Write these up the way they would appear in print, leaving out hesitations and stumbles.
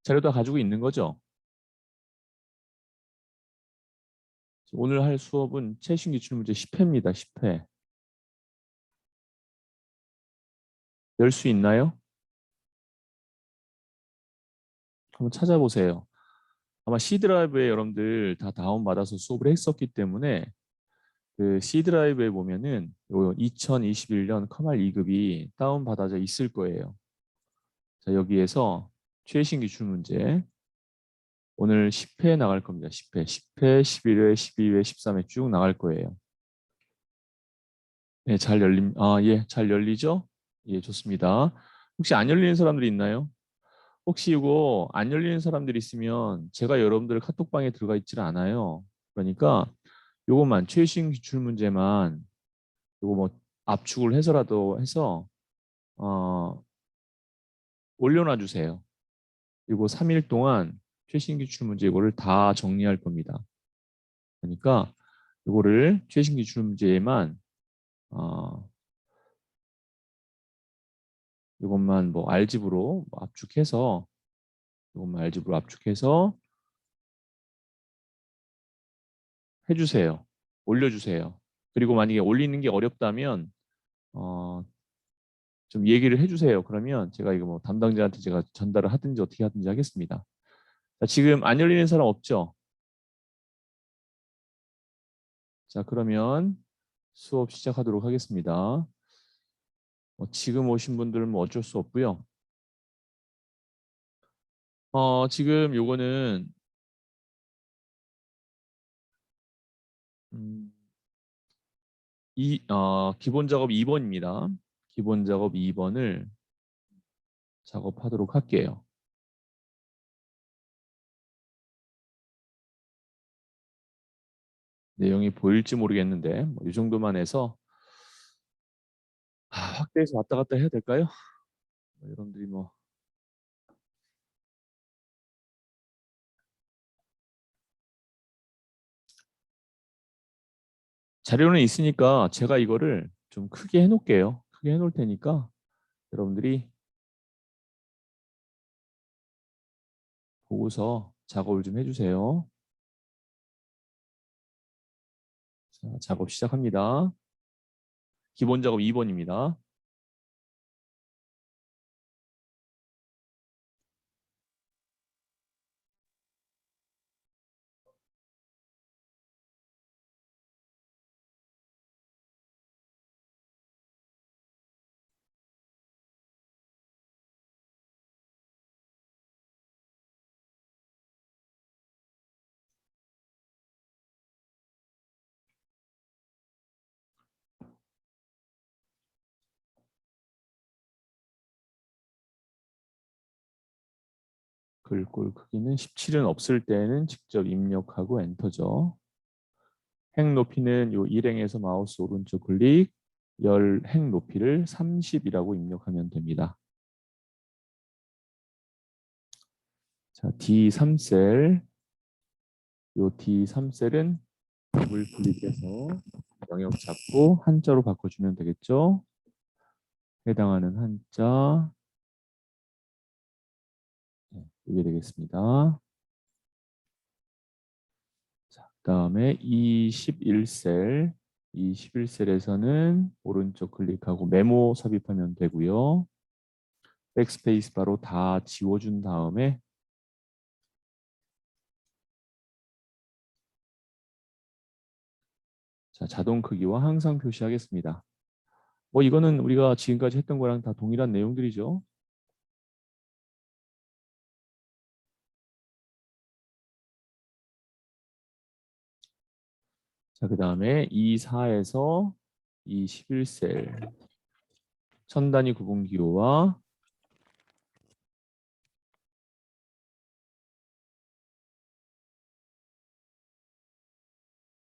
자료 다 가지고 있는 거죠? 오늘 할 수업은 최신 기출문제 10회입니다. 10회. 열 수 있나요? 한번 찾아보세요. 아마 C 드라이브에 여러분들 다 다운받아서 수업을 했었기 때문에 그 C 드라이브에 보면은 요 2021년 커말 2급이 다운받아져 있을 거예요. 자, 여기에서 최신 기출문제 오늘 10회 나갈 겁니다. 10회, 10회, 11회, 12회, 13회 쭉 나갈 거예요. 네, 예, 잘 열리죠? 예, 좋습니다. 혹시 안 열리는 사람들이 있나요? 혹시 이거 안 열리는 사람들이 있으면 제가 여러분들 카톡방에 들어가 있질 않아요. 그러니까 요것만 최신 기출 문제만 요거 뭐 압축을 해서라도 해서 어, 올려놔 주세요. 그리고 3일 동안 최신 기출 문제 이거를 다 정리할 겁니다. 그러니까 요거를 최신 기출 문제에만 어, 이것만 뭐 알집으로 압축해서 이것만 알집으로 압축해서 해주세요. 올려주세요. 그리고 만약에 올리는 게 어렵다면 어, 좀 얘기를 해주세요. 그러면 제가 이거 뭐 담당자한테 제가 전달을 하든지 어떻게 하든지 하겠습니다. 자, 지금 안 열리는 사람 없죠? 자, 그러면 수업 시작하도록 하겠습니다. 지금 오신 분들은 뭐 어쩔 수 없고요. 지금 요거는 음, 기본 작업 2번입니다. 기본 작업 2번을 작업하도록 할게요. 내용이 보일지 모르겠는데 뭐이 정도만 해서 확대해서 왔다 갔다 해야 될까요? 여러분들이 뭐 자료는 있으니까 제가 이거를 좀 크게 해놓을게요. 크게 해놓을 테니까 여러분들이 보고서 작업을 좀 해주세요. 자, 작업 시작합니다. 기본 작업 2번입니다. 글꼴 크기는 17은 없을 때는 직접 입력하고 엔터죠. 행 높이는 요 일행에서 마우스 오른쪽 클릭 열 행 높이를 30이라고 입력하면 됩니다. 자, D3셀 요 D3셀은 더블 클릭해서 영역 잡고 한자로 바꿔주면 되겠죠. 해당하는 한자 네, 이게 되겠습니다. 자, 그다음에 21셀 21셀에서는 오른쪽 클릭하고 메모 삽입하면 되고요. 백스페이스 바로 다 지워준 다음에 자, 자동 크기와 항상 표시하겠습니다. 뭐 이거는 우리가 지금까지 했던 거랑 다 동일한 내용들이죠. 자, 그다음에 24에서 21셀 천 단위 구분 기호와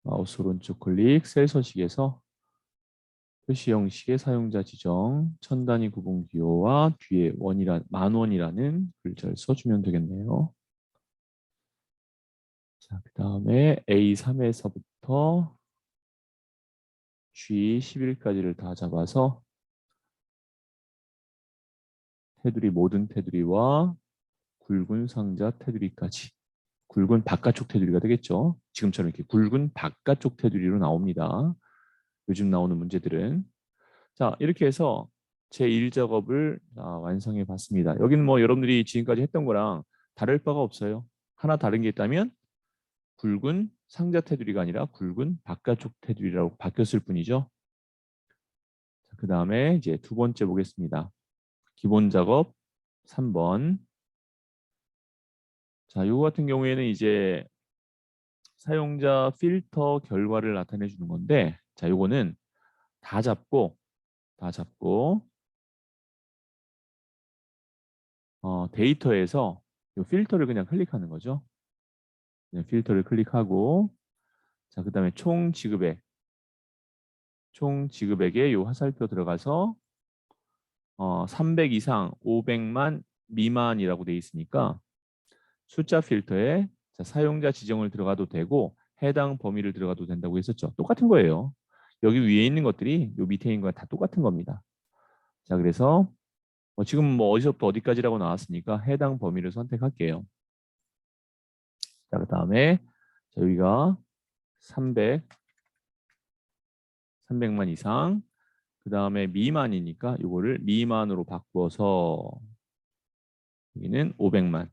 마우스 오른쪽 클릭 셀 서식에서 표시 형식의 사용자 지정 천 단위 구분 기호와 뒤에 만원이라는 글자를 써주면 되겠네요. 자, 그다음에 A3에서부터 G11까지를 다 잡아서 테두리 모든 테두리와 굵은 상자 테두리까지. 굵은 바깥쪽 테두리가 되겠죠. 지금처럼 이렇게 굵은 바깥쪽 테두리로 나옵니다. 요즘 나오는 문제들은. 자, 이렇게 해서 제 1작업을 완성해 봤습니다. 여기는 뭐 여러분들이 지금까지 했던 거랑 다를 바가 없어요. 하나 다른 게 있다면 굵은 상자 테두리가 아니라 굵은 바깥쪽 테두리라고 바뀌었을 뿐이죠. 그 다음에 이제 두 번째 보겠습니다. 기본 작업 3번. 자, 이거 같은 경우에는 이제 사용자 필터 결과를 나타내 주는 건데, 자, 요거는 다 잡고 데이터에서 요 필터를 그냥 클릭하는 거죠. 그냥 필터를 클릭하고, 자, 그다음에 총 지급액에 요 화살표 들어가서 300 이상 500만 미만이라고 돼 있으니까 숫자 필터에 자, 사용자 지정을 들어가도 되고 해당 범위를 들어가도 된다고 했었죠. 똑같은 거예요. 여기 위에 있는 것들이 요 밑에 있는 거랑 다 똑같은 겁니다. 자, 그래서 지금 뭐 어디서부터 어디까지라고 나왔으니까 해당 범위를 선택할게요. 자, 그다음에 여기가 300만 이상, 그다음에 미만이니까 이거를 미만으로 바꾸어서 여기는 500만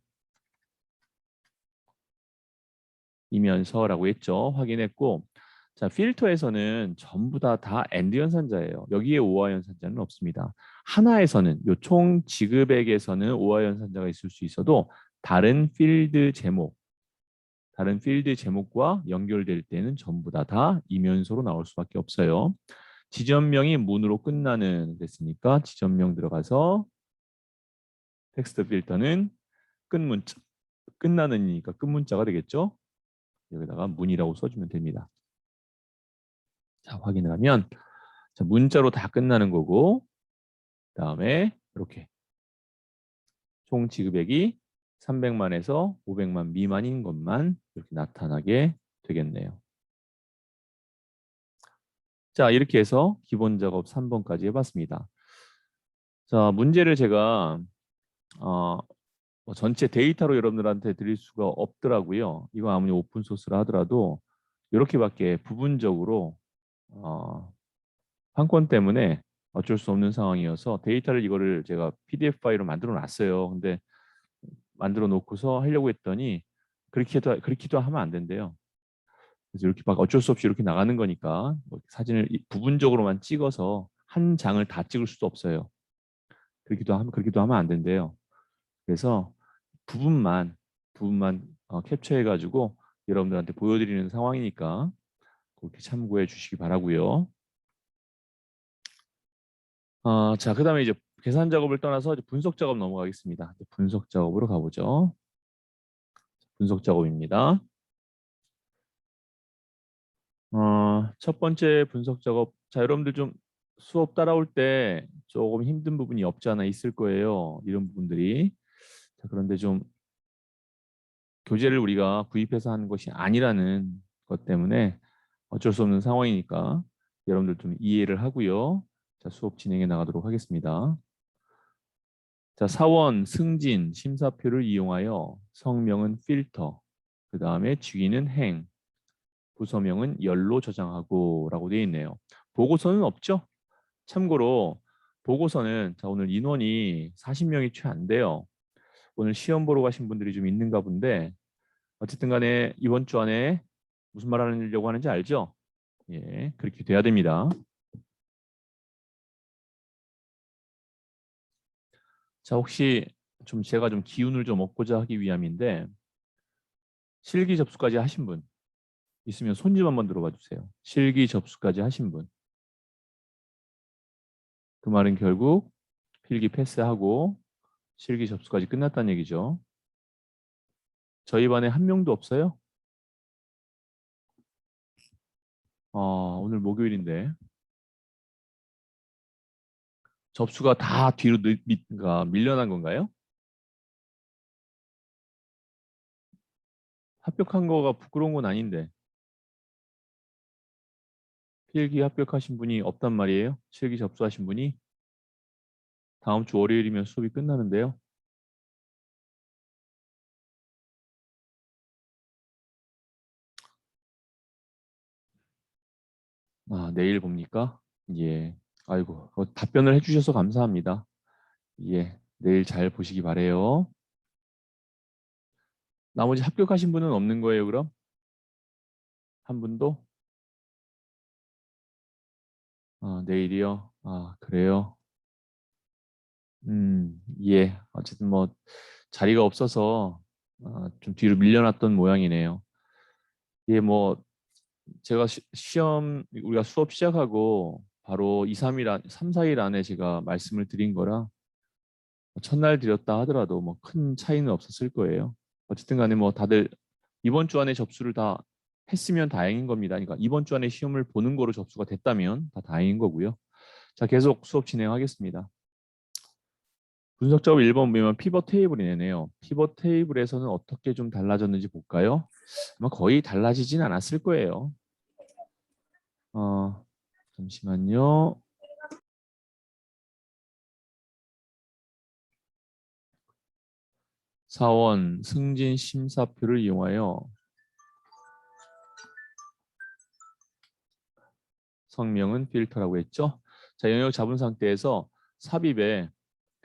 이면서라고 했죠. 확인했고, 자, 필터에서는 전부 다 엔드 연산자예요. 여기에 오화 연산자는 없습니다. 하나에서는 요 총 지급액에서는 오화 연산자가 있을 수 있어도 다른 필드 제목과 연결될 때는 전부 다 이면소로 나올 수밖에 없어요. 지점명이 문으로 끝나는 됐으니까 지점명 들어가서 텍스트 필터는 끝문자, 끝나는이니까 끝문자가 되겠죠. 여기다가 문이라고 써주면 됩니다. 자, 확인을 하면 자, 문자로 다 끝나는 거고, 그다음에 이렇게 총 지급액이 300만에서 500만 미만인 것만 이렇게 나타나게 되겠네요. 자, 이렇게 해서 기본 작업 3번까지 해봤습니다. 자, 문제를 제가 전체 데이터로 여러분들한테 드릴 수가 없더라고요. 이거 아무리 오픈 소스라 하더라도 이렇게밖에 부분적으로 판권 때문에 어쩔 수 없는 상황이어서 데이터를 이거를 제가 PDF 파일로 만들어 놨어요. 근데 만들어 놓고서 하려고 했더니 그렇게도 하면 안 된대요. 그래서 이렇게 막 어쩔 수 없이 이렇게 나가는 거니까 뭐 사진을 부분적으로만 찍어서 한 장을 다 찍을 수도 없어요. 그렇게도 하면 안 된대요. 그래서 부분만 캡처해가지고 여러분들한테 보여드리는 상황이니까 그렇게 참고해 주시기 바라고요. 자, 그다음에 이제 계산 작업을 떠나서 이제 분석 작업 넘어가겠습니다. 분석 작업으로 가보죠. 분석 작업입니다. 첫 번째 분석 작업. 자, 여러분들 좀 수업 따라올 때 조금 힘든 부분이 없지 않아 있을 거예요. 이런 부분들이. 자, 그런데 좀 교재를 우리가 구입해서 하는 것이 아니라는 것 때문에 어쩔 수 없는 상황이니까 여러분들 좀 이해를 하고요. 자, 수업 진행해 나가도록 하겠습니다. 자, 사원, 승진, 심사표를 이용하여 성명은 필터, 그 다음에 주기는 행, 부서명은 열로 저장하고 라고 되어 있네요. 보고서는 없죠? 참고로 보고서는 자, 오늘 인원이 40명이 채 안 돼요. 오늘 시험 보러 가신 분들이 좀 있는가 본데 어쨌든 간에 이번 주 안에 무슨 말 하려고 하는지 알죠? 예, 그렇게 돼야 됩니다. 자, 혹시 좀 제가 좀 기운을 좀 얻고자 하기 위함인데 실기 접수까지 하신 분 있으면 손 좀 한번 들어봐 주세요. 실기 접수까지 하신 분. 그 말은 결국 필기 패스하고 실기 접수까지 끝났다는 얘기죠. 저희 반에 한 명도 없어요? 오늘 목요일인데 접수가 다 뒤로 그러니까 밀려난 건가요? 합격한 거가 부끄러운 건 아닌데 필기 합격하신 분이 없단 말이에요. 실기 접수하신 분이 다음 주 월요일이면 수업이 끝나는데요. 내일 봅니까? 예. 아이고, 답변을 해주셔서 감사합니다. 예. 내일 잘 보시기 바래요. 나머지 합격하신 분은 없는 거예요, 그럼? 한 분도? 내일이요? 그래요? 예. 어쨌든 뭐 자리가 없어서 좀 뒤로 밀려났던 모양이네요. 예, 뭐 제가 시험 우리가 수업 시작하고 바로 2, 3일 3, 4일 안에 제가 말씀을 드린 거라 첫날 드렸다 하더라도 뭐 큰 차이는 없었을 거예요. 어쨌든 간에 뭐 다들 이번 주 안에 접수를 다 했으면 다행인 겁니다. 그러니까 이번 주 안에 시험을 보는 거로 접수가 됐다면 다 다행인 거고요. 자, 계속 수업 진행하겠습니다. 분석 작업 1번 보면 피벗 테이블이네요. 피벗 테이블에서는 어떻게 좀 달라졌는지 볼까요? 아마 거의 달라지진 않았을 거예요. 어, 잠시만요. 사원 승진 심사표를 이용하여 성명은 필터라고 했죠. 자, 영역 잡은 상태에서 삽입에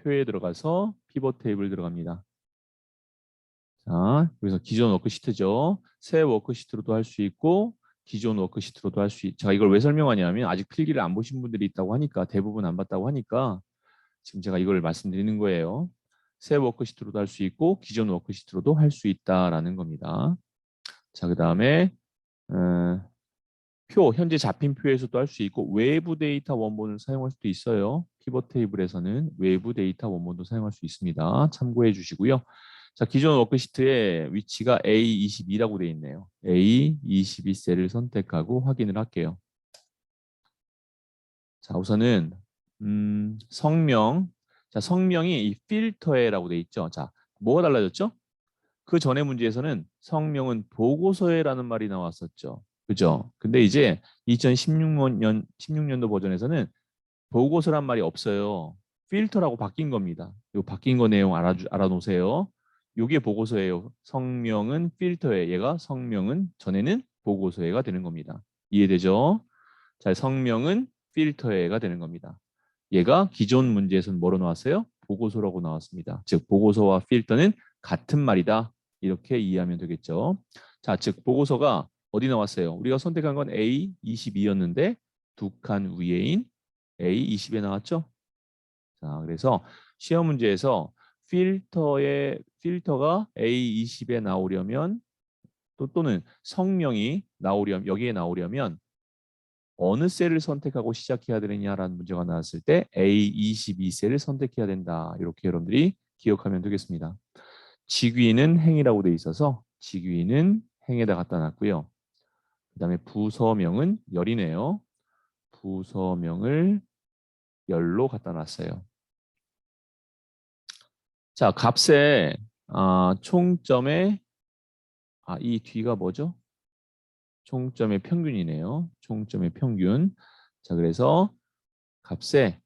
표에 들어가서 피벗 테이블 들어갑니다. 자, 여기서 기존 워크시트죠. 새 워크시트로도 할 수 있고 기존 워크시트로도 할 수 있. 제가 이걸 왜 설명하냐면 아직 필기를 안 보신 분들이 있다고 하니까 대부분 안 봤다고 하니까 지금 제가 이걸 말씀드리는 거예요. 새 워크시트로도 할 수 있고 기존 워크시트로도 할 수 있다라는 겁니다. 자, 그다음에 현재 잡힌 표에서도 할 수 있고 외부 데이터 원본을 사용할 수도 있어요. 피벗 테이블에서는 외부 데이터 원본도 사용할 수 있습니다. 참고해 주시고요. 자, 기존 워크시트의 위치가 A22라고 되어 있네요. A22셀을 선택하고 확인을 할게요. 자, 우선은 성명. 자, 성명이 이 필터에라고 되어 있죠. 자, 뭐가 달라졌죠? 그 전에 문제에서는 성명은 보고서에라는 말이 나왔었죠. 그죠? 근데 이제 16년도 버전에서는 보고서란 말이 없어요. 필터라고 바뀐 겁니다. 이 바뀐 거 내용 알아놓으세요. 이게 보고서예요. 성명은 필터에, 얘가 성명은 전에는 보고서에가 되는 겁니다. 이해되죠? 자, 성명은 필터에가 되는 겁니다. 얘가 기존 문제에서는 뭐로 나왔어요? 보고서라고 나왔습니다. 즉 보고서와 필터는 같은 말이다. 이렇게 이해하면 되겠죠. 자, 즉 보고서가 어디 나왔어요? 우리가 선택한 건 A22였는데 두 칸 위에인 A20에 나왔죠. 자, 그래서 시험 문제에서 필터가 A20에 나오려면 또는 성명이 나오려면 여기에 나오려면 어느 셀을 선택하고 시작해야 되느냐라는 문제가 나왔을 때 A22셀을 선택해야 된다. 이렇게 여러분들이 기억하면 되겠습니다. 직위는 행이라고 돼 있어서 직위는 행에다 갖다 놨고요. 그다음에 부서명은 열이네요. 부서명을 열로 갖다 놨어요. 자, 값에 총점의 이 뒤가 뭐죠? 총점의 평균이네요. 총점의 평균. 자, 그래서 값에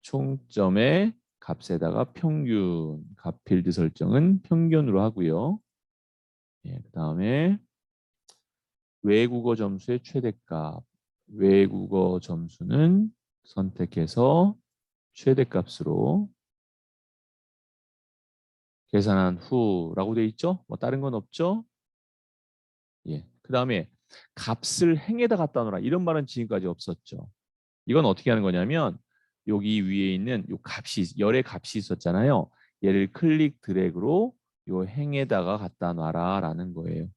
총점의 값에다가 평균, 값 필드 설정은 평균으로 하고요. 예, 그다음에 외국어 점수의 최대값, 외국어 점수는 선택해서 최대값으로 계산한 후라고 돼 있죠? 뭐 다른 건 없죠? 예. 그다음에 값을 행에다 갖다 놓으라. 이런 말은 지금까지 없었죠. 이건 어떻게 하는 거냐면 여기 위에 있는 요 값이 열의 값이 있었잖아요. 얘를 클릭 드래그로 요 행에다가 갖다 놔라라는 거예요.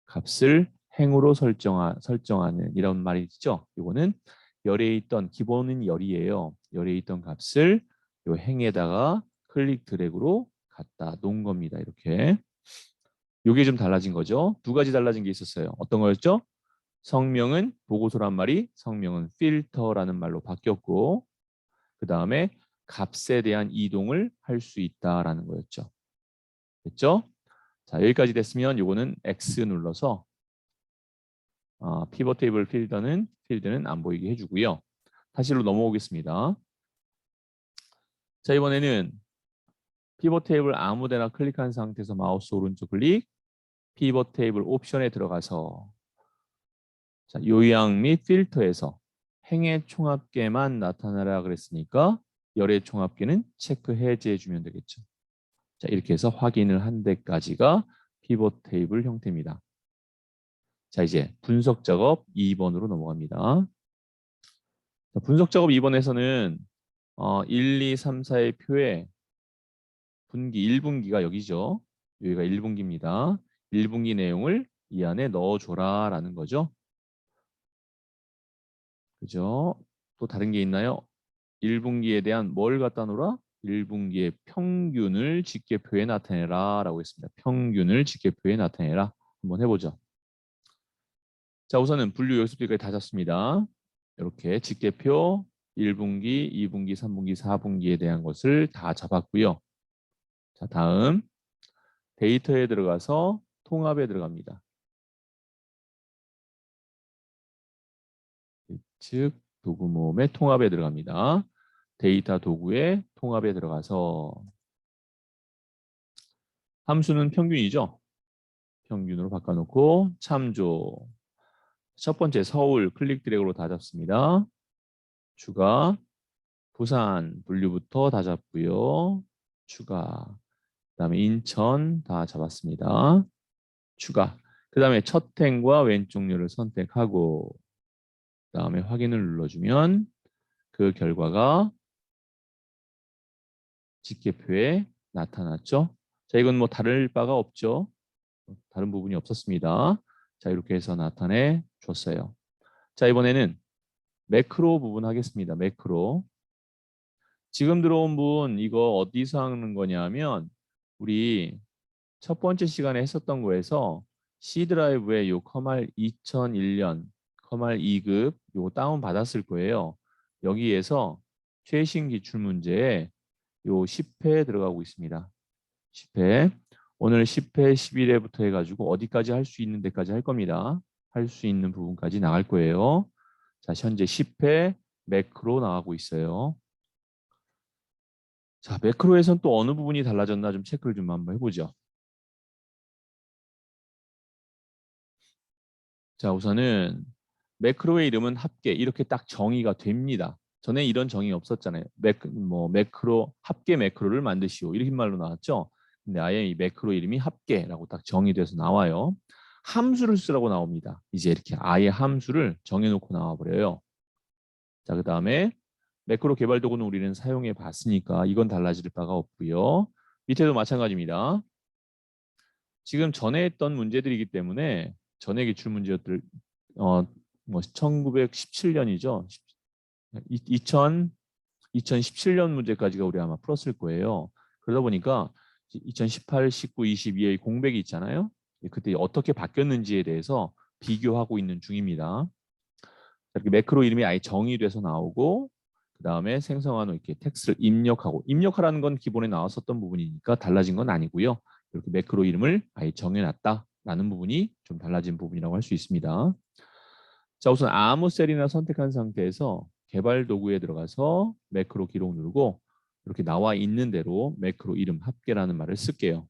값을 행으로 설정하는 이런 말이 있죠. 이거는 열에 있던 기본은 열이에요. 열에 있던 값을 요 행에다가 클릭 드래그로 갖다 놓은 겁니다. 이렇게. 요게 좀 달라진 거죠. 두 가지 달라진 게 있었어요. 어떤 거였죠? 성명은 보고서란 말이 성명은 필터라는 말로 바뀌었고 그 다음에 값에 대한 이동을 할 수 있다라는 거였죠. 됐죠? 자, 여기까지 됐으면 요거는 X 눌러서 피벗 테이블 필드는 안 보이게 해주고요. 다시로 넘어오겠습니다. 자, 이번에는 피벗 테이블 아무데나 클릭한 상태에서 마우스 오른쪽 클릭, 피벗 테이블 옵션에 들어가서 자, 요약 및 필터에서 행의 총합계만 나타나라 그랬으니까 열의 총합계는 체크 해제해 주면 되겠죠. 자, 이렇게 해서 확인을 한 데까지가 피벗 테이블 형태입니다. 자, 이제 분석 작업 2번으로 넘어갑니다. 자, 분석 작업 2번에서는 1, 2, 3, 4의 표에 분기 1분기가 여기죠. 여기가 1분기입니다. 1분기 내용을 이 안에 넣어줘라라는 거죠. 그죠? 또 다른 게 있나요? 1분기에 대한 뭘 갖다 놓으라? 1분기의 평균을 직계표에 나타내라 라고 했습니다. 평균을 직계표에 나타내라. 한번 해보죠. 자, 우선은 분류 요소들까지 다 잡습니다. 이렇게 직계표 1분기, 2분기, 3분기, 4분기에 대한 것을 다 잡았고요. 자, 다음 데이터에 들어가서 통합에 들어갑니다. 즉 도구 모음의 통합에 들어갑니다. 데이터 도구의 통합에 들어가서 함수는 평균이죠. 평균으로 바꿔놓고 참조. 첫 번째 서울 클릭 드래그로 다 잡습니다. 추가. 부산 분류부터 다 잡고요. 추가. 그다음에 인천 다 잡았습니다. 추가. 그다음에 첫 행과 왼쪽 류를 선택하고 그다음에 확인을 눌러주면 그 결과가 직계표에 나타났죠. 자, 이건 뭐 다를 바가 없죠. 다른 부분이 없었습니다. 자, 이렇게 해서 나타내 줬어요. 자, 이번에는 매크로 부분 하겠습니다. 매크로. 지금 들어온 분 이거 어디서 하는 거냐면 우리 첫 번째 시간에 했었던 거에서 C 드라이브에 요 커말 2001년 커말 2급 요거 다운 받았을 거예요. 여기에서 최신 기출 문제에 요 10회 들어가고 있습니다. 10회. 오늘 10회 11회부터 해가지고 어디까지 할 수 있는 데까지 할 겁니다. 할 수 있는 부분까지 나갈 거예요. 자, 현재 10회 매크로 나가고 있어요. 자, 매크로에선 또 어느 부분이 달라졌나 좀 체크를 좀 한번 해보죠. 자, 우선은 매크로의 이름은 합계 이렇게 딱 정의가 됩니다. 전에 이런 정의 없었잖아요. 매크로 합계 매크로를 만드시오 이렇게 말로 나왔죠. 근데 아예 이 매크로 이름이 합계라고 딱 정의돼서 나와요. 함수를 쓰라고 나옵니다. 이제 이렇게 아예 함수를 정해놓고 나와버려요. 자, 그다음에 매크로 개발 도구는 우리는 사용해 봤으니까 이건 달라질 바가 없고요. 밑에도 마찬가지입니다. 지금 전에 했던 문제들이기 때문에 전에 기출 문제들 뭐 1917년이죠. 2000 2017년 문제까지가 우리 아마 풀었을 거예요. 그러다 보니까 2018, 19, 22의 공백이 있잖아요. 그때 어떻게 바뀌었는지에 대해서 비교하고 있는 중입니다. 이렇게 매크로 이름이 아예 정의돼서 나오고 그 다음에 생성한 후 이렇게 텍스트를 입력하고 입력하라는 건 기본에 나왔었던 부분이니까 달라진 건 아니고요. 이렇게 매크로 이름을 아예 정해놨다라는 부분이 좀 달라진 부분이라고 할 수 있습니다. 자, 우선 아무 셀이나 선택한 상태에서 개발 도구에 들어가서 매크로 기록 누르고 이렇게 나와 있는 대로 매크로 이름 합계라는 말을 쓸게요.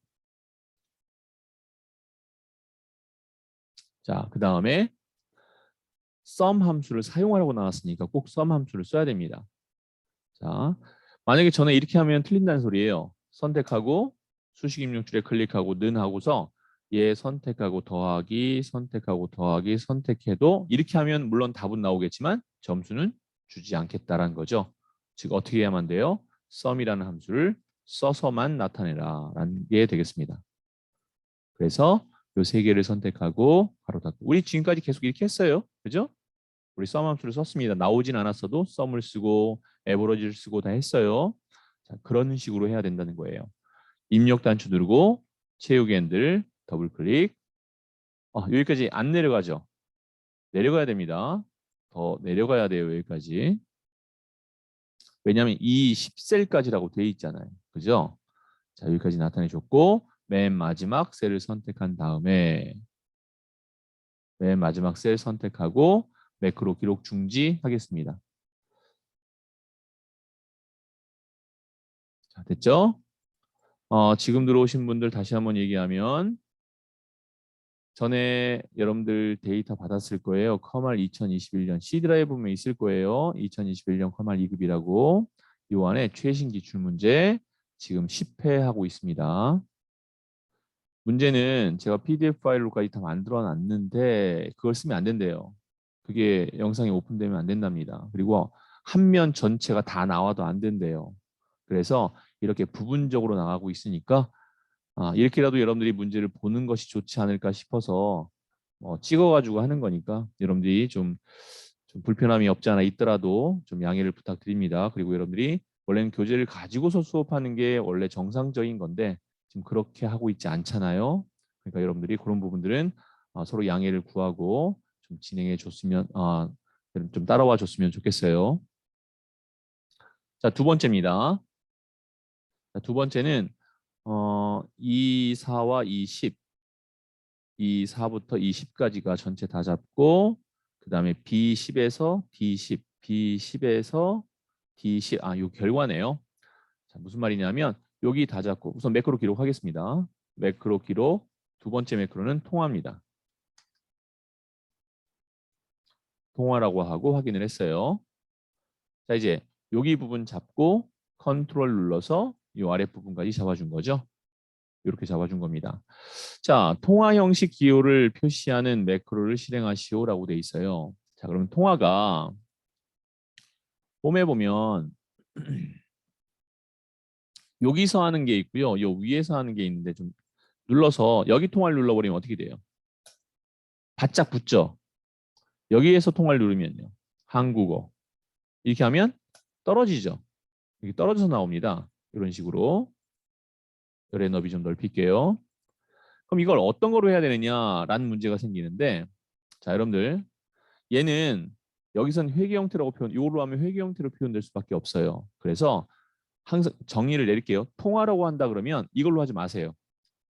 자, 그 다음에 sum 함수를 사용하라고 나왔으니까 꼭 sum 함수를 써야 됩니다. 자, 만약에 전에 이렇게 하면 틀린다는 소리예요. 선택하고 수식 입력줄에 클릭하고 는 하고서 얘 선택하고 더하기 선택하고 더하기 선택해도 이렇게 하면 물론 답은 나오겠지만 점수는 주지 않겠다라는 거죠. 즉 어떻게 해야만 돼요? sum이라는 함수를 써서만 나타내라 라는 게 되겠습니다. 그래서 이 세 개를 선택하고 바로 닫고 우리 지금까지 계속 이렇게 했어요. 그죠? 우리 sum 함수를 썼습니다. 나오진 않았어도 sum을 쓰고 average를 쓰고 다 했어요. 자, 그런 식으로 해야 된다는 거예요. 입력 단추 누르고 채우기 핸들 더블 클릭. 여기까지 안 내려가죠. 내려가야 됩니다. 더 내려가야 돼요. 여기까지. 왜냐하면 이 10셀까지라고 돼 있잖아요. 그죠? 자, 여기까지 나타내 줬고 맨 마지막 셀을 선택한 다음에 맨 마지막 셀 선택하고 매크로 기록 중지하겠습니다. 자, 됐죠? 지금 들어오신 분들 다시 한번 얘기하면 전에 여러분들 데이터 받았을 거예요. 커말 2021년 C 드라이브에 있을 거예요. 2021년 커말 2급이라고. 요 안에 최신 기출 문제 지금 10회 하고 있습니다. 문제는 제가 PDF 파일로까지 다 만들어 놨는데 그걸 쓰면 안 된대요. 그게 영상이 오픈되면 안 된답니다. 그리고 한 면 전체가 다 나와도 안 된대요. 그래서 이렇게 부분적으로 나가고 있으니까 이렇게라도 여러분들이 문제를 보는 것이 좋지 않을까 싶어서 찍어가지고 하는 거니까 여러분들이 좀 불편함이 없지 않아 있더라도 좀 양해를 부탁드립니다. 그리고 여러분들이 원래는 교재를 가지고서 수업하는 게 원래 정상적인 건데 지금 그렇게 하고 있지 않잖아요. 그러니까 여러분들이 그런 부분들은 서로 양해를 구하고 좀 진행해 줬으면 좀 따라와 줬으면 좋겠어요. 자, 두 번째입니다. 자, 두 번째는 2, 4와 2, 10 E4부터 E10까지가 전체 다 잡고 그 다음에 B10에서 D10, B10에서 D10, 요 결과네요. 자, 무슨 말이냐면 여기 다 잡고 우선 매크로 기록하겠습니다. 매크로 기록, 두 번째 매크로는 통화입니다. 통화라고 하고 확인을 했어요. 자, 이제 여기 부분 잡고 컨트롤 눌러서 이 아랫부분까지 잡아준 거죠. 이렇게 잡아준 겁니다. 자, 통화 형식 기호를 표시하는 매크로를 실행하시오라고 돼 있어요. 자, 그러면 통화가 홈에 보면 여기서 하는 게 있고요. 요 위에서 하는 게 있는데 좀 눌러서 여기 통화를 눌러버리면 어떻게 돼요? 바짝 붙죠? 여기에서 통화를 누르면요. 한국어. 이렇게 하면 떨어지죠? 이렇게 떨어져서 나옵니다. 이런 식으로. 열의 너비 좀 넓힐게요. 그럼 이걸 어떤 거로 해야 되느냐라는 문제가 생기는데 자, 여러분들 얘는 여기선 회계 형태라고 이걸로 하면 회계 형태로 표현될 수밖에 없어요. 그래서 항상 정의를 내릴게요. 통화라고 한다 그러면 이걸로 하지 마세요.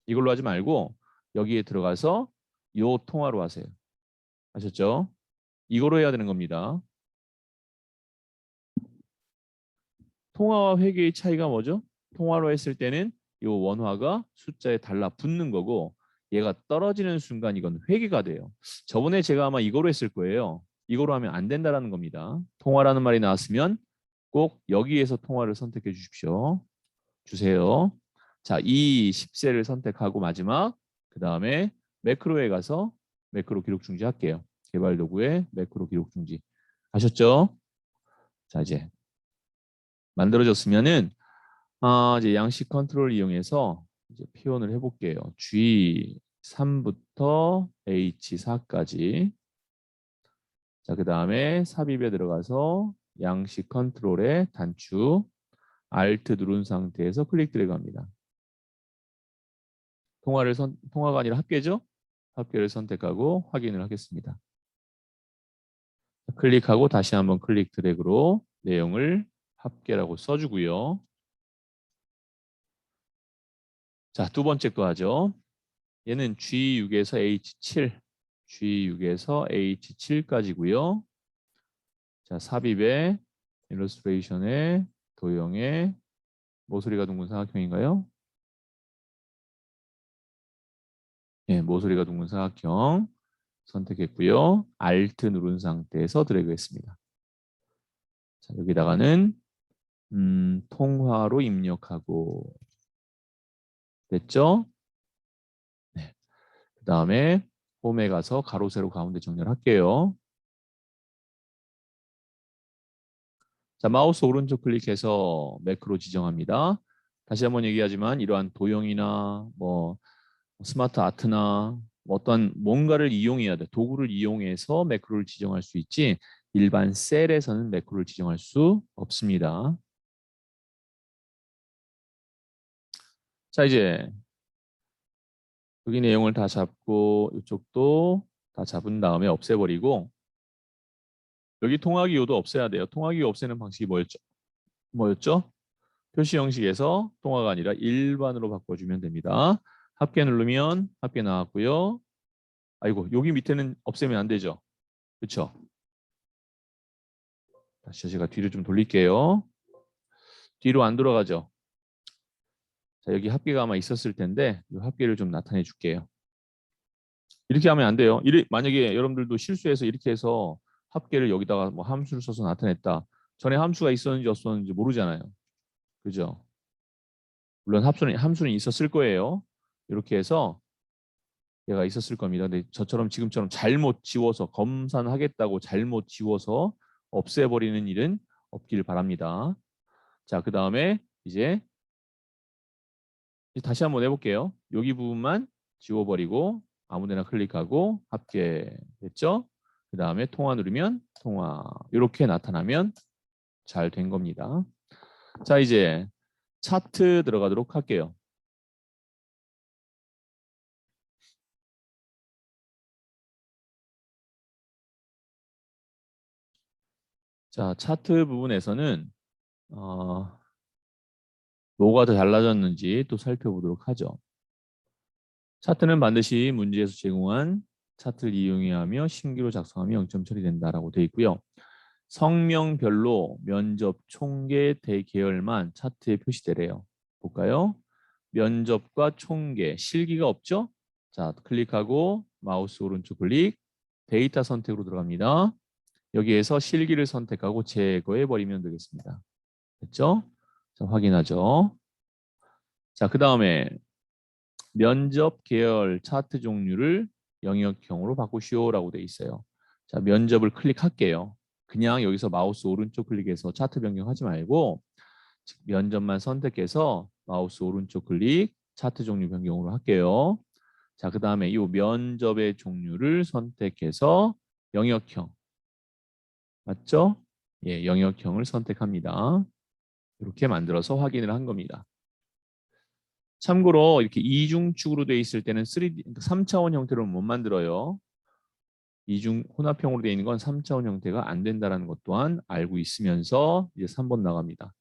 이걸로 하지 말고 여기에 들어가서 요 통화로 하세요. 아셨죠? 이거로 해야 되는 겁니다. 통화와 회계의 차이가 뭐죠? 통화로 했을 때는 요 원화가 숫자에 달라붙는 거고 얘가 떨어지는 순간 이건 회계가 돼요. 저번에 제가 아마 이거로 했을 거예요. 이거로 하면 안 된다라는 겁니다. 통화라는 말이 나왔으면 꼭 여기에서 통화를 선택해 주십시오. 주세요. 자, 이 10세를 선택하고 마지막 그 다음에 매크로에 가서 매크로 기록 중지 할게요. 개발 도구에 매크로 기록 중지. 아셨죠? 자, 이제 만들어졌으면은 이제 양식 컨트롤 이용해서 이제 표현을 해볼게요. G3부터 H4까지. 자, 그 다음에 삽입에 들어가서 양식 컨트롤에 단축, Alt 누른 상태에서 클릭 드래그 합니다. 통화가 아니라 합계죠? 합계를 선택하고 확인을 하겠습니다. 클릭하고 다시 한번 클릭 드래그로 내용을 합계라고 써주고요. 자, 두 번째 거 하죠. 얘는 G6에서 H7, G6에서 H7까지고요. 자, 삽입에 일러스트레이션에 도형에 모서리가 둥근 사각형인가요? 네, 모서리가 둥근 사각형 선택했고요. Alt 누른 상태에서 드래그했습니다. 자, 여기다가는 통화로 입력하고 됐죠? 네. 그 다음에 홈에 가서 가로 세로 가운데 정렬할게요. 자, 마우스 오른쪽 클릭해서 매크로 지정합니다. 다시 한번 얘기하지만 이러한 도형이나 뭐 스마트 아트나 어떤 뭔가를 이용해야 돼. 도구를 이용해서 매크로를 지정할 수 있지 일반 셀에서는 매크로를 지정할 수 없습니다. 자, 이제 여기 내용을 다 잡고 이쪽도 다 잡은 다음에 없애버리고 여기 통화기호도 없애야 돼요. 통화기호 없애는 방식이 뭐였죠? 표시 형식에서 통화가 아니라 일반으로 바꿔주면 됩니다. 합계 누르면 합계 나왔고요. 아이고, 여기 밑에는 없애면 안 되죠. 그렇죠? 다시 제가 뒤로 좀 돌릴게요. 뒤로 안 돌아가죠. 자, 여기 합계가 아마 있었을 텐데 이 합계를 좀 나타내 줄게요. 이렇게 하면 안 돼요. 만약에 여러분들도 실수해서 이렇게 해서 합계를 여기다가 뭐 함수를 써서 나타냈다. 전에 함수가 있었는지 없었는지 모르잖아요. 그죠? 물론 함수는 있었을 거예요. 이렇게 해서 얘가 있었을 겁니다. 근데 저처럼 지금처럼 잘못 지워서 검산하겠다고 잘못 지워서 없애버리는 일은 없길 바랍니다. 자, 그 다음에 이제 다시 한번 해볼게요. 여기 부분만 지워버리고 아무데나 클릭하고 합계 됐죠? 그 다음에 통화 누르면 통화 이렇게 나타나면 잘 된 겁니다. 자, 이제 차트 들어가도록 할게요. 자, 차트 부분에서는 뭐가 더 달라졌는지 또 살펴보도록 하죠. 차트는 반드시 문제에서 제공한 차트를 이용해야 하며 신규로 작성하며 0점 처리된다라고 되어 있고요. 성명별로 면접, 총계, 대계열만 차트에 표시되래요. 볼까요? 면접과 총계, 실기가 없죠? 자, 클릭하고 마우스 오른쪽 클릭, 데이터 선택으로 들어갑니다. 여기에서 실기를 선택하고 제거해 버리면 되겠습니다. 됐죠? 자, 확인하죠. 자, 그 다음에 면접 계열 차트 종류를 영역형으로 바꾸시오라고 되어 있어요. 자, 면접을 클릭할게요. 그냥 여기서 마우스 오른쪽 클릭해서 차트 변경하지 말고 면접만 선택해서 마우스 오른쪽 클릭 차트 종류 변경으로 할게요. 자, 그 다음에 이 면접의 종류를 선택해서 영역형 맞죠? 예, 영역형을 선택합니다. 이렇게 만들어서 확인을 한 겁니다. 참고로 이렇게 이중축으로 되어 있을 때는 3D, 3차원 형태로 못 만들어요. 이중 혼합형으로 되어 있는 건 3차원 형태가 안 된다는 것 또한 알고 있으면서 이제 3번 나갑니다.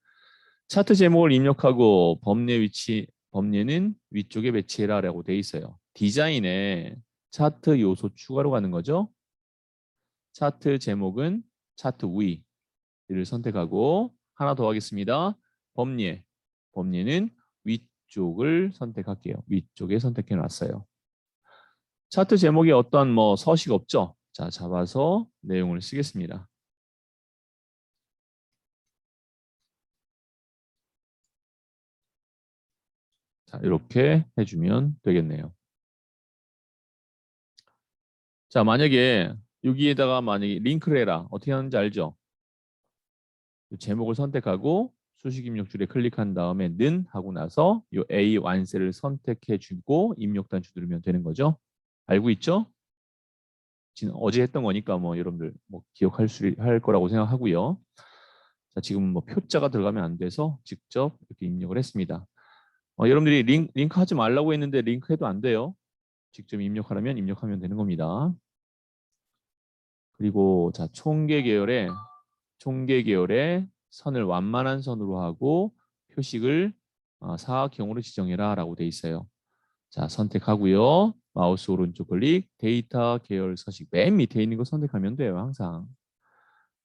차트 제목을 입력하고 범례는 위쪽에 배치해라라고 되어 있어요. 디자인에 차트 요소 추가로 가는 거죠. 차트 제목은 차트 위를 선택하고 하나 더 하겠습니다. 범례는 위쪽을 선택할게요. 위쪽에 선택해 놨어요. 차트 제목에 어떤 뭐 서식 없죠? 자, 잡아서 내용을 쓰겠습니다. 자, 이렇게 해주면 되겠네요. 자, 만약에 여기에다가 만약에 링크를 해라. 어떻게 하는지 알죠? 제목을 선택하고 수식 입력 줄에 클릭한 다음에 는 하고 나서 이 A 완세를 선택해 주고 입력 단추 누르면 되는 거죠. 알고 있죠? 지금 어제 했던 거니까 뭐 여러분들 뭐 할 거라고 생각하고요. 자, 지금 뭐 표자가 들어가면 안 돼서 직접 이렇게 입력을 했습니다. 여러분들이 링크 하지 말라고 했는데 링크 해도 안 돼요. 직접 입력하려면 입력하면 되는 겁니다. 그리고 자, 총계 계열에 선을 완만한 선으로 하고 표식을 사각형으로 지정해라 라고 돼 있어요. 자, 선택하고요. 마우스 오른쪽 클릭, 데이터 계열 서식 맨 밑에 있는 거 선택하면 돼요. 항상.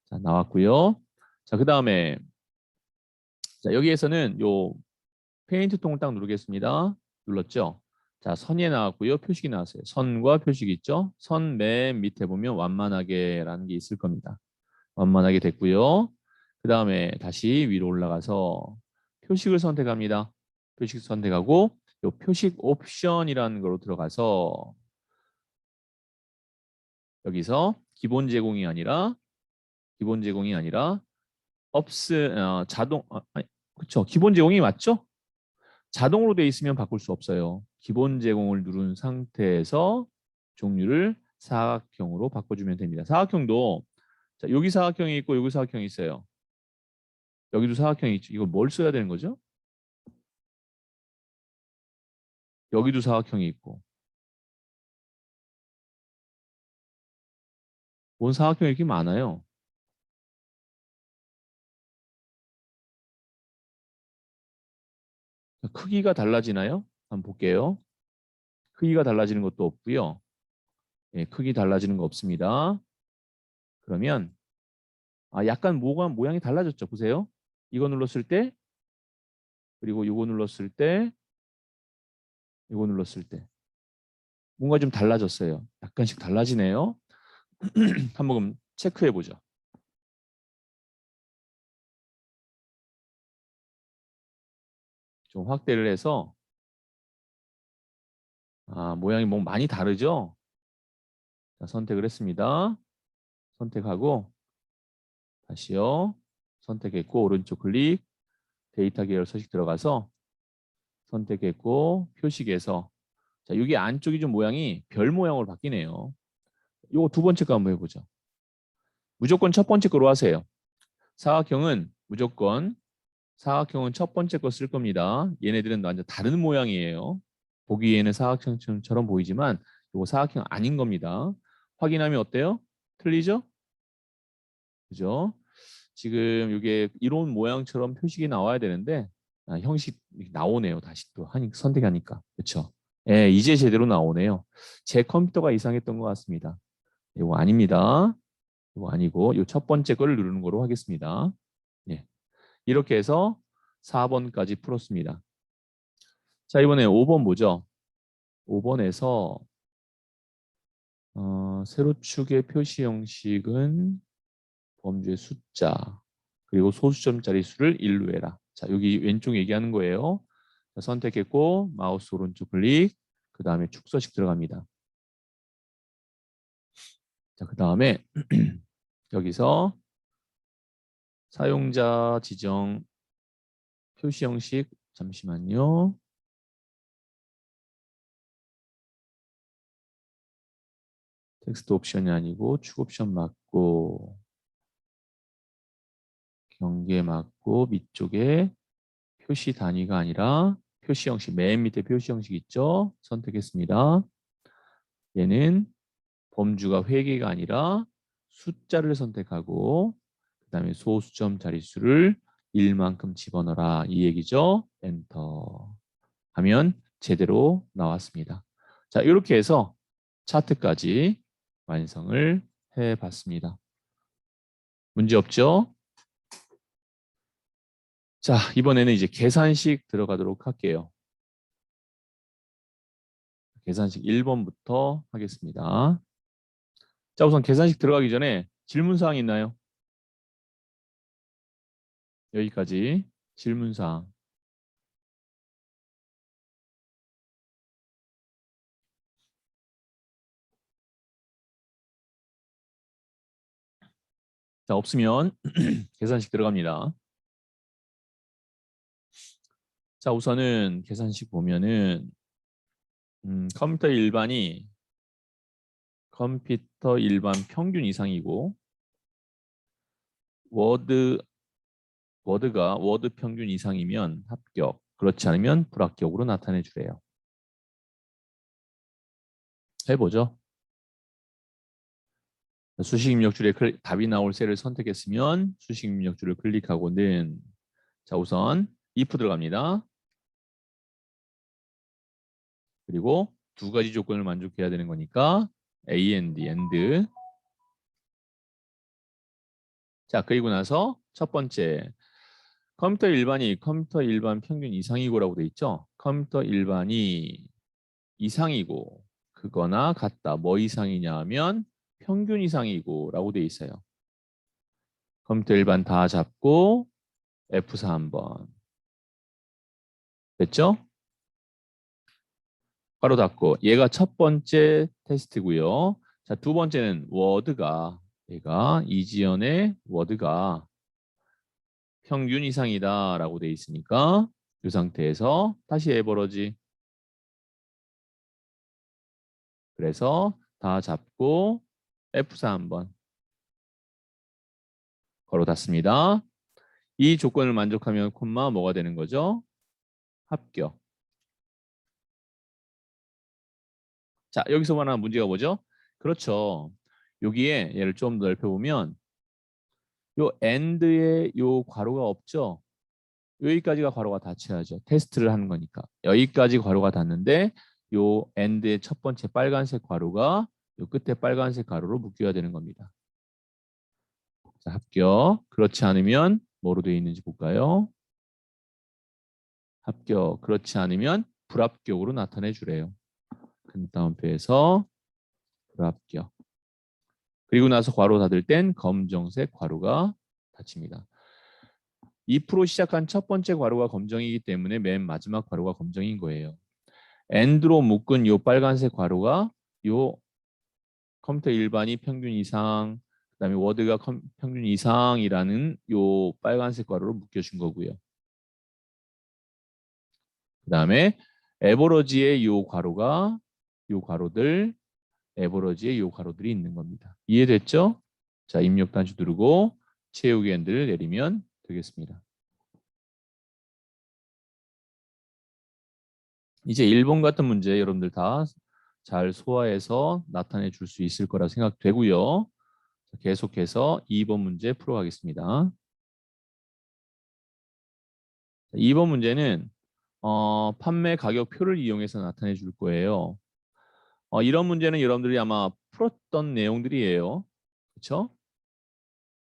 자, 나왔고요. 자, 그 다음에 자, 여기에서는 요 페인트 통을 딱 누르겠습니다. 눌렀죠? 자, 선이 나왔고요. 표식이 나왔어요. 선과 표식이 있죠? 선 맨 밑에 보면 완만하게라는 게 있을 겁니다. 완만하게 됐고요. 그 다음에 다시 위로 올라가서 표식을 선택합니다. 표식 선택하고 요 표식 옵션이라는 거로 들어가서 여기서 기본 제공이 아니라 자동 그렇죠. 기본 제공이 맞죠? 자동으로 돼 있으면 바꿀 수 없어요. 기본 제공을 누른 상태에서 종류를 사각형으로 바꿔주면 됩니다. 사각형도 자, 여기 사각형이 있고 여기 사각형이 있어요. 여기도 사각형이 있죠. 이거 뭘 써야 되는 거죠? 여기도 사각형이 있고. 뭔 사각형이 이렇게 많아요? 크기가 달라지나요? 한번 볼게요. 크기가 달라지는 것도 없고요. 예, 크기 달라지는 거 없습니다. 그러면 약간 모양이 달라졌죠. 보세요. 이거 눌렀을 때 그리고 이거 눌렀을 때 이거 눌렀을 때 뭔가 좀 달라졌어요. 약간씩 달라지네요. 한번 그럼 체크해 보죠. 좀 확대를 해서 모양이 뭐 많이 다르죠? 자, 선택을 했습니다. 선택하고 다시요. 선택했고 오른쪽 클릭 데이터 계열 서식 들어가서 선택했고 표식에서 자, 여기 안쪽이 좀 모양이 별 모양으로 바뀌네요. 요거 두 번째 거 한번 해보죠. 무조건 첫 번째 거로 하세요. 사각형은 무조건 사각형은 첫 번째 거 쓸 겁니다. 얘네들은 완전 다른 모양이에요. 보기에는 사각형처럼 보이지만 이거 사각형 아닌 겁니다. 확인하면 어때요? 틀리죠? 그죠? 지금 이게 이런 모양처럼 표식이 나와야 되는데 형식 나오네요. 다시 또 선택하니까. 그렇죠? 예, 이제 제대로 나오네요. 제 컴퓨터가 이상했던 것 같습니다. 이거 아닙니다. 이거 아니고 이 첫 번째 걸 누르는 거로 하겠습니다. 예. 이렇게 해서 4번까지 풀었습니다. 자, 이번에 5번 보죠. 5번에서 세로축의 표시 형식은 범주의 숫자 그리고 소수점짜리 수를 1로 해라. 자, 여기 왼쪽 얘기하는 거예요. 자, 선택했고 마우스 오른쪽 클릭 그 다음에 축소식 들어갑니다. 자, 그 다음에 여기서 사용자 지정 표시 형식 잠시만요. 텍스트 옵션이 아니고 축 옵션 맞고 경계 맞고 밑쪽에 표시 단위가 아니라 표시 형식 맨 밑에 표시 형식 있죠? 선택했습니다. 얘는 범주가 회계가 아니라 숫자를 선택하고 그 다음에 소수점 자릿수를 1만큼 집어넣어라 이 얘기죠. 엔터 하면 제대로 나왔습니다. 자, 이렇게 해서 차트까지 완성을 해봤습니다. 문제 없죠? 자, 이번에는 이제 계산식 들어가도록 할게요. 계산식 1번부터 하겠습니다. 자, 우선 계산식 들어가기 전에 질문사항 있나요? 여기까지 질문사항. 자, 없으면 계산식 들어갑니다. 자, 우선은 계산식 보면은 컴퓨터 일반 평균 이상이고 워드가 워드 평균 이상이면 합격, 그렇지 않으면 불합격으로 나타내 주래요. 해보죠. 수식 입력줄에 답이 나올 셀을 선택했으면 수식 입력줄을 클릭하고는 자, 우선 if 들어갑니다. 그리고 두 가지 조건을 만족해야 되는 거니까 and. 자, 그리고 나서 첫 번째 컴퓨터 일반이 컴퓨터 일반 평균 이상이고라고 돼 있죠. 컴퓨터 일반이 이상이고 그거나 같다. 뭐 이상이냐 하면 평균 이상이고라고 돼 있어요. 컴퓨터 일반 다 잡고 F4 한번. 됐죠? 바로 닫고 얘가 첫 번째 테스트고요. 자, 두 번째는 워드가 얘가 이지연의 워드가 평균 이상이다라고 돼 있으니까 이 상태에서 다시 에버러지. 그래서 다 잡고 F4 한번 걸어 닫습니다. 이 조건을 만족하면 콤마 뭐가 되는 거죠? 합격. 자, 여기서 말하는 문제가 뭐죠? 그렇죠. 여기에 얘를 좀 넓혀보면 요 end에 요 괄호가 없죠? 여기까지가 괄호가 닫혀야죠. 테스트를 하는 거니까. 여기까지 괄호가 닫는데 요 end의 첫 번째 빨간색 괄호가 요 끝에 빨간색 괄호로 묶여야 되는 겁니다. 자, 합격. 그렇지 않으면 뭐로 되어 있는지 볼까요? 합격. 그렇지 않으면 불합격으로 나타내 주래요. 큰 따옴표에서 불합격. 그리고 나서 괄호 닫을 땐 검정색 괄호가 닫힙니다. 2% 시작한 첫 번째 괄호가 검정이기 때문에 맨 마지막 괄호가 검정인 거예요. AND로 묶은 요 빨간색 괄호가 요 컴퓨터 일반이 평균 이상, 그다음에 워드가 평균 이상이라는 요 빨간색 괄호로 묶여준 거고요. 그다음에 에버러지의 요 괄호가 요 괄호들, 에버러지의 요 괄호들이 있는 겁니다. 이해됐죠? 자, 입력 단추 누르고 채우기 핸들을 내리면 되겠습니다. 이제 1번 같은 문제 여러분들 다 잘 소화해서 나타내 줄 수 있을 거라 생각되고요. 계속해서 2번 문제 풀어가겠습니다. 2번 문제는 판매 가격표를 이용해서 나타내 줄 거예요. 이런 문제는 여러분들이 아마 풀었던 내용들이에요. 그렇죠?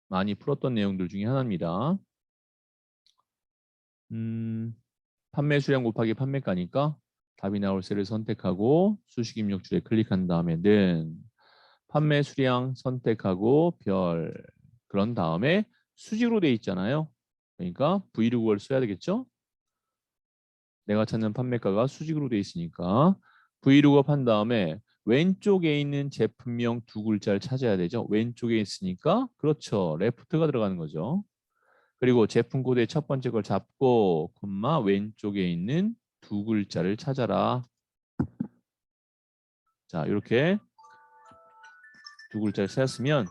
많이 풀었던 내용들 중에 하나입니다. 판매 수량 곱하기 판매가니까 답이 나올 셀을 선택하고 수식 입력줄에 클릭한 다음에는 판매 수량 선택하고 별, 그런 다음에 수직으로 돼 있잖아요. 그러니까 V6을 써야 되겠죠? 내가 찾는 판매가가 수직으로 돼 있으니까 V룩업 한 다음에 왼쪽에 있는 제품명 두 글자를 찾아야 되죠. 왼쪽에 있으니까 그렇죠. 레프트가 들어가는 거죠. 그리고 제품 코드의 첫 번째 걸 잡고 콤마 왼쪽에 있는 두 글자를 찾아라. 자, 이렇게 두 글자를 찾았으면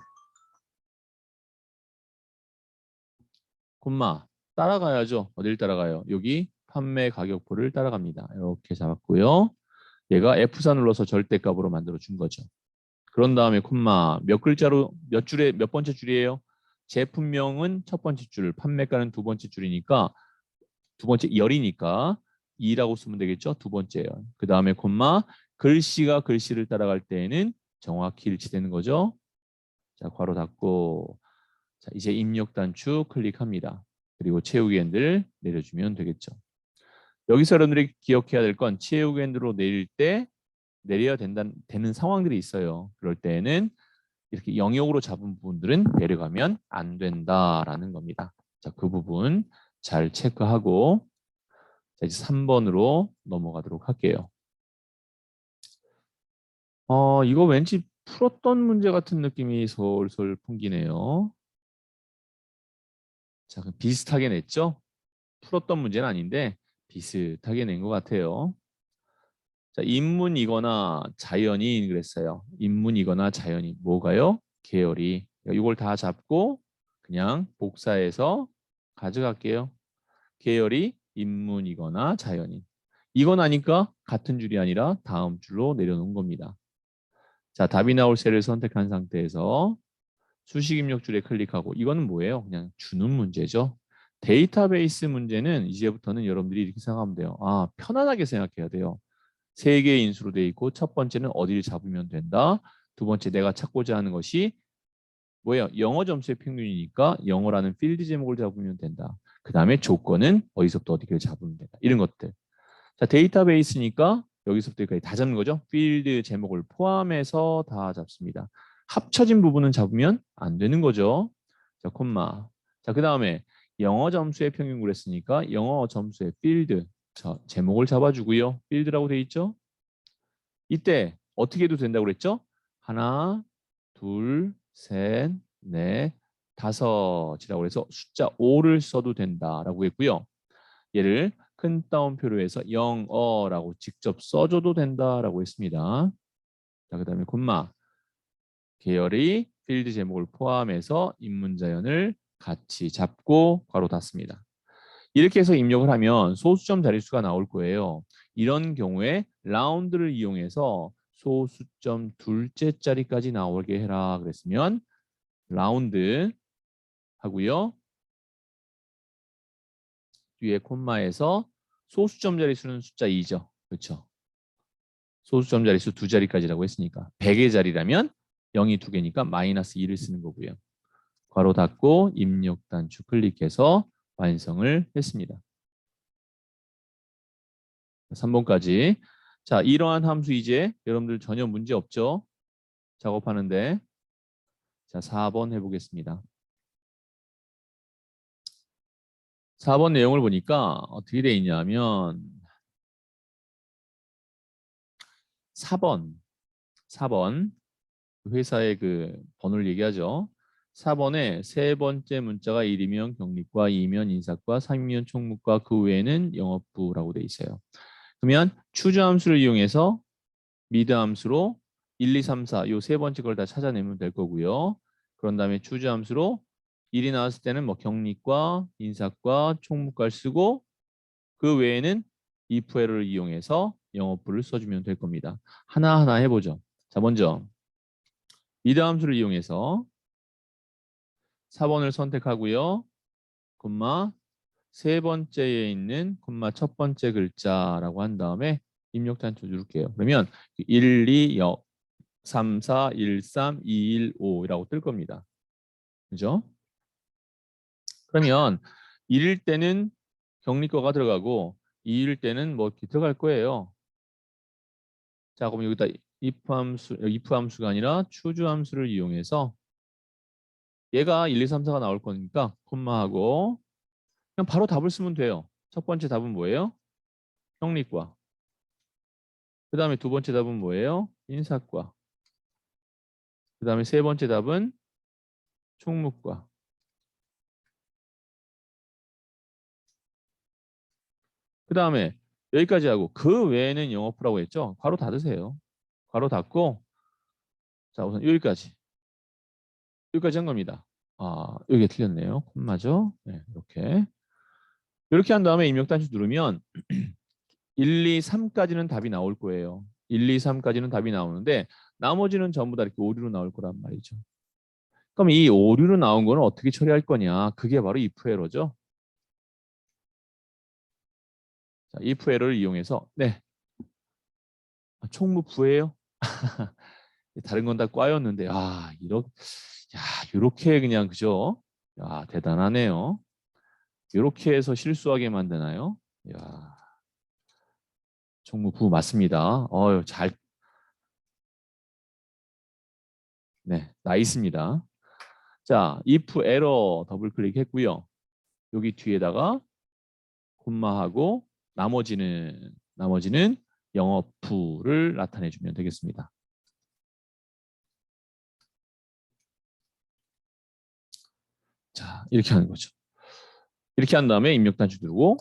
콤마 따라가야죠. 어딜 따라가요? 여기 판매 가격표를 따라갑니다. 이렇게 잡았고요. 얘가 F4 눌러서 절대값으로 만들어 준 거죠. 그런 다음에 콤마 몇 글자로 몇 줄에 몇 번째 줄이에요? 제품명은 첫 번째 줄, 판매가는 두 번째 줄이니까 두 번째 열이니까 2라고 쓰면 되겠죠? 두 번째 열. 그 다음에 콤마 글씨가 글씨를 따라갈 때에는 정확히 일치되는 거죠. 자, 괄호 닫고 자, 이제 입력 단추 클릭합니다. 그리고 채우기 핸들 내려주면 되겠죠. 여기서 여러분들이 기억해야 될 건 채우기 핸들로 내릴 때 내려야 되는 상황들이 있어요. 그럴 때에는 이렇게 영역으로 잡은 부분들은 내려가면 안 된다라는 겁니다. 자, 그 부분 잘 체크하고 자, 이제 3번으로 넘어가도록 할게요. 이거 왠지 풀었던 문제 같은 느낌이 솔솔 풍기네요. 자, 그럼 비슷하게 냈죠? 풀었던 문제는 아닌데 비슷하게 낸 것 같아요. 자, 인문이거나 자연인 그랬어요. 인문이거나 자연인. 뭐가요? 계열이. 이걸 다 잡고 그냥 복사해서 가져갈게요. 계열이 인문이거나 자연인. 이건 아니까 같은 줄이 아니라 다음 줄로 내려놓은 겁니다. 자, 답이 나올 셀을 선택한 상태에서 수식 입력줄에 클릭하고 이거는 뭐예요? 그냥 주는 문제죠. 데이터베이스 문제는 이제부터는 여러분들이 이렇게 생각하면 돼요. 아, 편안하게 생각해야 돼요. 세 개의 인수로 돼 있고 첫 번째는 어디를 잡으면 된다. 두 번째 내가 찾고자 하는 것이 뭐예요? 영어 점수의 평균이니까 영어라는 필드 제목을 잡으면 된다. 그 다음에 조건은 어디서부터 어디를 잡으면 된다. 이런 것들. 자, 데이터베이스니까 여기서부터 여기까지 다 잡는 거죠. 필드 제목을 포함해서 다 잡습니다. 합쳐진 부분은 잡으면 안 되는 거죠. 자, 콤마. 자, 그 다음에 영어 점수의 평균을 했으니까 영어 점수의 필드 제목을 잡아주고요. 필드라고 돼 있죠. 이때 어떻게 해도 된다고 그랬죠? 하나, 둘, 셋, 넷, 다섯이라고 해서 숫자 5를 써도 된다라고 했고요. 얘를 큰 따옴표로 해서 영어라고 직접 써줘도 된다라고 했습니다. 자, 그다음에 콤마 계열이 필드 제목을 포함해서 입문자연을 같이 잡고 괄호 닫습니다. 이렇게 해서 입력을 하면 소수점 자릿수가 나올 거예요. 이런 경우에 라운드를 이용해서 소수점 둘째 자리까지 나오게 해라 그랬으면 라운드 하고요. 뒤에 콤마에서 소수점 자릿수는 숫자 2죠. 그렇죠. 소수점 자릿수 두 자리까지라고 했으니까 100의 자리라면 0이 두 개니까 마이너스 2를 쓰는 거고요. 괄호 닫고 입력 단추 클릭해서 완성을 했습니다. 3번까지. 자, 이러한 함수 이제 여러분들 전혀 문제 없죠? 작업하는데. 자, 4번 해보겠습니다. 4번 내용을 보니까 어떻게 돼 있냐면 4번, 4번 회사의 그 번호를 얘기하죠. 4번에 세 번째 문자가 1이면 경리과, 2면 인사과, 3이면 총무과, 그 외에는 영업부라고 돼 있어요. 그러면 추주 함수를 이용해서 미드 함수로 1, 2, 3, 4 요 세 번째 걸 다 찾아내면 될 거고요. 그런 다음에 추주 함수로 1이 나왔을 때는 뭐 경리과, 인사과, 총무과를 쓰고 그 외에는 if error를 이용해서 영업부를 써주면 될 겁니다. 하나하나 해보죠. 자, 먼저 미드 함수를 이용해서 4번을 선택하고요. 콤마 세 번째에 있는 콤마 첫 번째 글자라고 한 다음에 입력 단추 누를게요. 그러면 1, 2, 3, 4, 1, 3, 2, 1, 5라고 뜰 겁니다. 그죠? 그러면 1일 때는 격리거가 들어가고 2일 때는 뭐 이렇게 들어갈 거예요. 자, 그럼 여기다 if 함수가 아니라 추주 함수를 이용해서 얘가 1, 2, 3, 4가 나올 거니까 콤마하고 그냥 바로 답을 쓰면 돼요. 첫 번째 답은 뭐예요? 격리과. 그 다음에 두 번째 답은 뭐예요? 인사과. 그 다음에 세 번째 답은 총무과. 그 다음에 여기까지 하고 그 외에는 영어프라고 했죠? 괄호 닫으세요. 괄호 닫고 자 우선 여기까지. 여기까지 한 겁니다. 아 여기 틀렸네요. 콤마죠. 네, 이렇게. 이렇게 한 다음에 입력 단추 누르면 1, 2, 3까지는 답이 나올 거예요. 1, 2, 3까지는 답이 나오는데 나머지는 전부 다 이렇게 오류로 나올 거란 말이죠. 그럼 이 오류로 나온 거는 어떻게 처리할 거냐? 그게 바로 if 에러죠. 자, if 에러를 이용해서 네. 총무 부예요? 다른 건 다 과였는데 이렇게 그냥 그죠? 야, 대단하네요. 이렇게 해서 실수하게 만드나요? 야, 총무 부 맞습니다. 네, 나이스입니다. 자, if error 더블 클릭했고요. 여기 뒤에다가 콤마하고 나머지는 영어 부를 나타내 주면 되겠습니다. 자, 이렇게 하는 거죠. 이렇게 한 다음에 입력 단추 누르고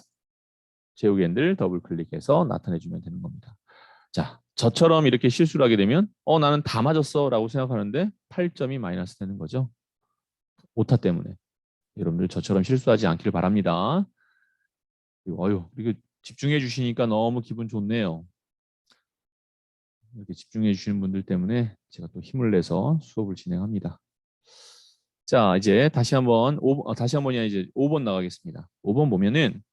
제우 겐들 더블 클릭해서 나타내 주면 되는 겁니다. 자, 저처럼 이렇게 실수를 하게 되면 나는 다 맞았어 라고 생각하는데 8점이 마이너스 되는 거죠. 오타 때문에. 여러분들 저처럼 실수하지 않기를 바랍니다. 이렇게 집중해 주시니까 너무 기분 좋네요. 이렇게 집중해 주시는 분들 때문에 제가 또 힘을 내서 수업을 진행합니다. 자, 이제 다시 한번이야 이제 5번 나가겠습니다. 5번 보면은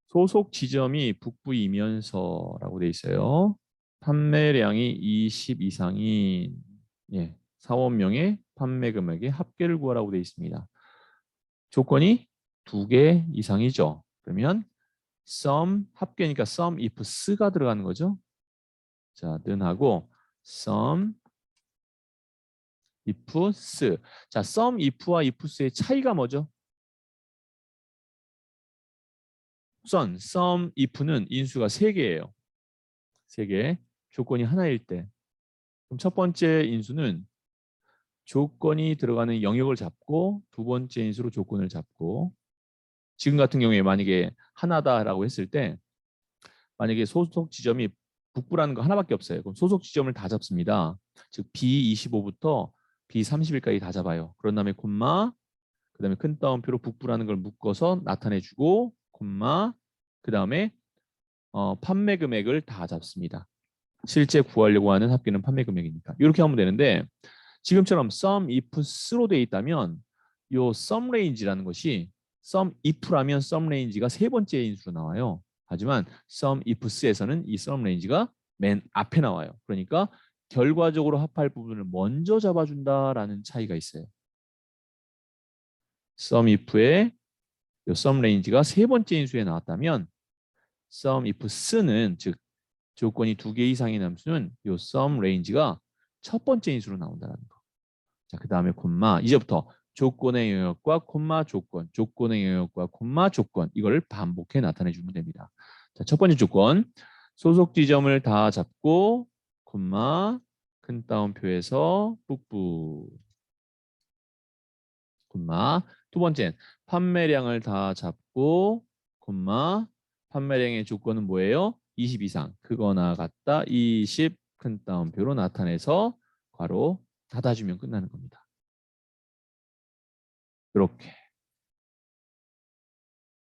소속 지점이 북부이면서라고 돼 있어요. 판매량이 20 이상인 사원명의 판매 금액의 합계를 구하라고 돼 있습니다. 조건이 2개 이상이죠. 그러면 sum 합계니까 sum if s가 들어가는 거죠. 자, 는하고 sum if s. 자, sum if와 if s의 차이가 뭐죠? 우선 sum if는 인수가 3개예요. 3개. 조건이 하나일 때. 그럼 첫 번째 인수는 조건이 들어가는 영역을 잡고 두 번째 인수로 조건을 잡고 지금 같은 경우에 만약에 하나다라고 했을 때 만약에 소속 지점이 북부라는 거 하나밖에 없어요. 그럼 소속 지점을 다 잡습니다. 즉 B25부터 B30일까지 다 잡아요. 그런 다음에 콤마 그다음에 큰 따옴표로 북부라는 걸 묶어서 나타내주고 콤마 그다음에 판매 금액을 다 잡습니다. 실제 구하려고 하는 합계는 판매 금액이니까 이렇게 하면 되는데 지금처럼 sum if s로 돼 있다면 요 sum range라는 것이 sum if라면 sum range가 세 번째 인수로 나와요. 하지만 sum if s에서는 이 sum range가 맨 앞에 나와요. 그러니까 결과적으로 합할 부분을 먼저 잡아준다라는 차이가 있어요. sum if의 요 sum range가 세 번째 인수에 나왔다면 sum if s는 즉 조건이 2개 이상인 함수는 요 sum range가 첫 번째 인수로 나온다는 거. 자, 그 다음에 콤마. 이제부터 조건의 영역과 콤마 조건, 조건의 영역과 콤마 조건 이걸 반복해 나타내 주면 됩니다. 자, 첫 번째 조건. 소속 지점을 다 잡고 콤마 큰 따옴표에서 뿌뿌 콤마. 두 번째는 판매량을 다 잡고 콤마 판매량의 조건은 뭐예요? 20 이상 크거나 같다 20 큰 따옴표로 나타내서 괄호 닫아주면 끝나는 겁니다. 이렇게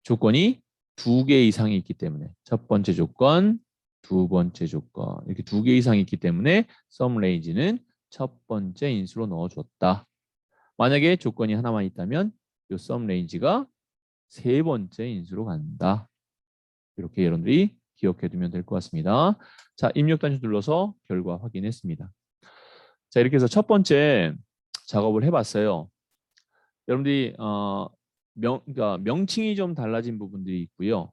조건이 2개 이상이 있기 때문에 첫 번째 조건, 두 번째 조건 이렇게 2개 이상이 있기 때문에 sum range는 첫 번째 인수로 넣어줬다. 만약에 조건이 하나만 있다면 이 sum range가 세 번째 인수로 간다. 이렇게 여러분들이 기억해 두면 될 것 같습니다. 자, 입력 단추 눌러서 결과 확인했습니다. 자, 이렇게 해서 첫 번째 작업을 해봤어요. 여러분들이 그러니까 명칭이 좀 달라진 부분들이 있고요.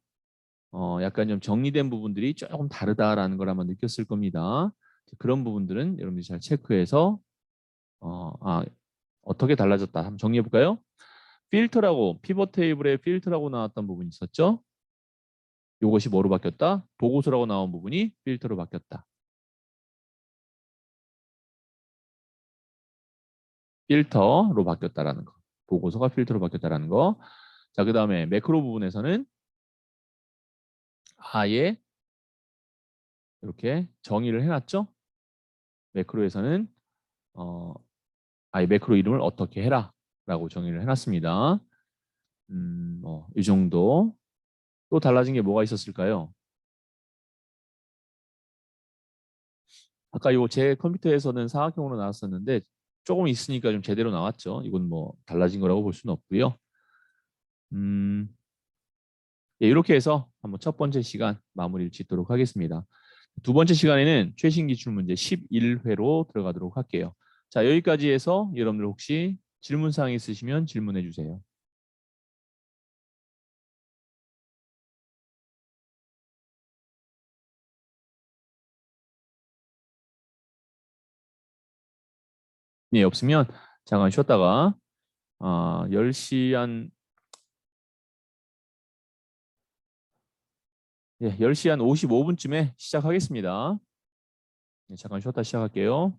약간 좀 정리된 부분들이 조금 다르다라는 걸 아마 느꼈을 겁니다. 그런 부분들은 여러분들이 잘 체크해서 어떻게 달라졌다 한번 정리해 볼까요? 필터라고 피벗 테이블에 필터라고 나왔던 부분이 있었죠. 이것이 뭐로 바뀌었다? 보고서라고 나온 부분이 필터로 바뀌었다. 필터로 바뀌었다라는 거. 보고서가 필터로 바뀌었다라는 거. 자, 그다음에 매크로 부분에서는 아예 이렇게 정의를 해놨죠. 매크로에서는 아예 매크로 이름을 어떻게 해라라고 정의를 해놨습니다. 이 정도. 또 달라진 게 뭐가 있었을까요? 아까 이거 제 컴퓨터에서는 사각형으로 나왔었는데 조금 있으니까 좀 제대로 나왔죠. 이건 뭐 달라진 거라고 볼 수는 없고요. 음, 예, 이렇게 해서 한번 첫 번째 시간 마무리를 짓도록 하겠습니다. 두 번째 시간에는 최신 기출 문제 11회로 들어가도록 할게요. 자, 여기까지 해서 여러분들 혹시 질문사항 있으시면 질문해 주세요. 네, 없으면 잠깐 쉬었다가 10시 한 예, 10시 한 55분쯤에 시작하겠습니다. 네, 잠깐 쉬었다 시작할게요.